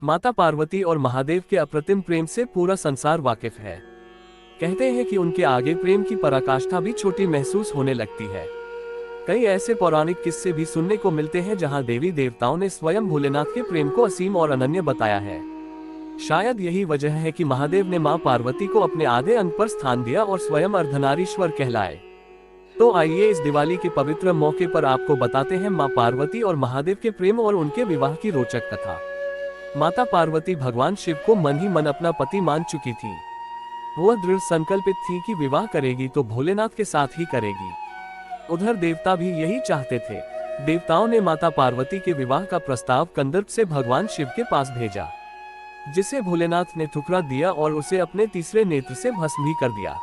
माता पार्वती और महादेव के अप्रतिम प्रेम से पूरा संसार वाकिफ है। कहते हैं कि उनके आगे प्रेम की पराकाष्ठा भी छोटी महसूस होने लगती है। कई ऐसे पौराणिक किस्से भी सुनने को मिलते हैं जहां देवी देवताओं ने स्वयं भोलेनाथ के प्रेम को असीम और अनन्य बताया है। शायद यही वजह है कि महादेव ने मां पार्वती को अपने आधे अंग पर स्थान दिया और स्वयं अर्धनारीश्वर कहलाए। तो आइए इस दिवाली के पवित्र मौके पर आपको बताते हैं मां पार्वती और महादेव के प्रेम और उनके विवाह की रोचक कथा। माता पार्वती भगवान शिव को मन ही मन अपना पति मान चुकी थी। वह दृढ़ संकल्पित थी कि विवाह करेगी तो भोलेनाथ के साथ ही करेगी। उधर देवता भी यही चाहते थे। देवताओं ने माता पार्वती के विवाह का प्रस्ताव कंदर्प से भगवान शिव के पास भेजा, जिसे भोलेनाथ ने ठुकरा दिया और उसे अपने तीसरे नेत्र से भस्म भी कर दिया।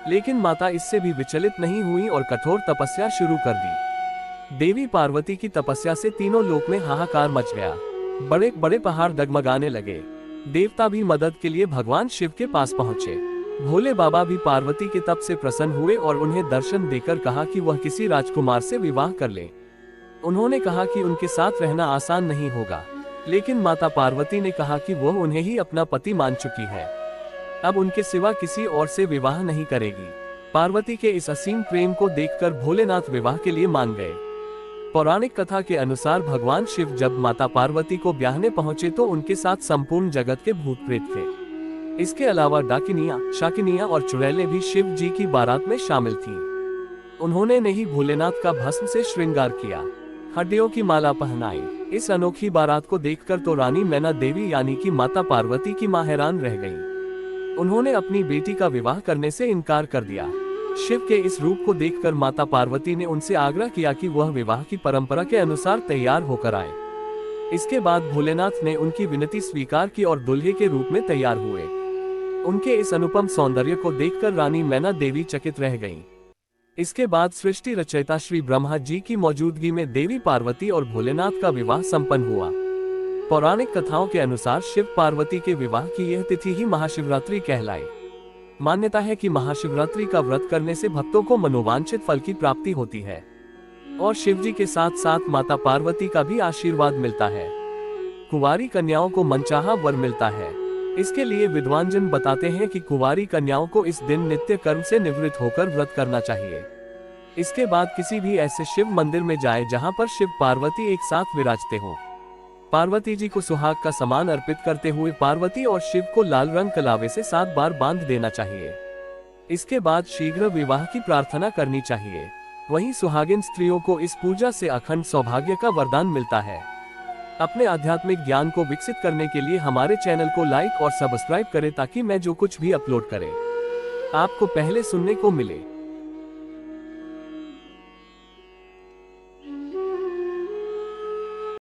लेकिन माता इससे भी विचलित नहीं हुई और कठोर तपस्या शुरू कर दी। देवी पार्वती की तपस्या से तीनों लोक में हाहाकार मच गया। बड़े बड़े पहाड़ डगमगाने लगे। देवता भी मदद के लिए भगवान शिव के पास पहुंचे। भोले बाबा भी पार्वती के तप से प्रसन्न हुए और उन्हें दर्शन देकर कहा कि वह किसी राजकुमार से विवाह कर ले। उन्होंने कहा कि उनके साथ रहना आसान नहीं होगा, लेकिन माता पार्वती ने कहा कि वह उन्हें ही अपना पति मान चुकी है, अब उनके सिवा किसी और से विवाह नहीं करेगी। पार्वती के इस असीम प्रेम को देखकर भोलेनाथ विवाह के लिए मान गए। पौराणिक कथा के अनुसार भगवान शिव जब माता पार्वती को ब्याहने पहुंचे तो उनके साथ संपूर्ण जगत के भूत प्रेत थे। इसके अलावा डाकिनियां, शाकिनियां और चुड़ैलें भी शिव जी की बारात में शामिल थीं। उन्होंने नहीं भोलेनाथ का भस्म से श्रृंगार किया, हड्डियों की माला पहनाई। इस अनोखी बारात को देखकर तो रानी मैना देवी यानी कि माता पार्वती की मां हैरान रह गईं। उन्होंने अपनी बेटी का विवाह करने से इनकार कर दिया। शिव के इस रूप को देखकर माता पार्वती ने उनसे आग्रह किया कि वह विवाह की परंपरा के अनुसार तैयार होकर आए। इसके बाद भोलेनाथ ने उनकी विनती स्वीकार की और दुल्हे के रूप में तैयार हुए। उनके इस अनुपम सौंदर्य को देखकर रानी मैना देवी चकित रह गईं। इसके बाद सृष्टि रचयिता श्री ब्रह्मा जी की मौजूदगी में देवी पार्वती और भोलेनाथ का विवाह संपन्न हुआ। पौराणिक कथाओं के अनुसार शिव पार्वती के विवाह की यह तिथि ही महाशिवरात्रि कहलाई। मान्यता है कि महाशिवरात्रि का व्रत करने से भक्तों को मनोवांछित फल की प्राप्ति होती है और शिव जी के साथ साथ माता पार्वती का भी आशीर्वाद मिलता है। कुंवारी कन्याओं को मनचाहा वर मिलता है। इसके लिए विद्वानजन बताते हैं कि कुंवारी कन्याओं को इस दिन नित्य कर्म से निवृत्त होकर व्रत करना चाहिए। इसके बाद किसी भी ऐसे शिव मंदिर में जाएं जहां पर शिव पार्वती एक साथ विराजते हों। पार्वती जी को सुहाग का सामान अर्पित करते हुए पार्वती और शिव को लाल रंग कलावे से 7 बार बांध देना चाहिए। इसके बाद शीघ्र विवाह की प्रार्थना करनी चाहिए। वहीं सुहागिन स्त्रियों को इस पूजा से अखंड सौभाग्य का वरदान मिलता है। अपने आध्यात्मिक ज्ञान को विकसित करने के लिए हमारे चैनल को लाइक और सब्सक्राइब करें ताकि मैं जो कुछ भी अपलोड करें आपको पहले सुनने को मिले।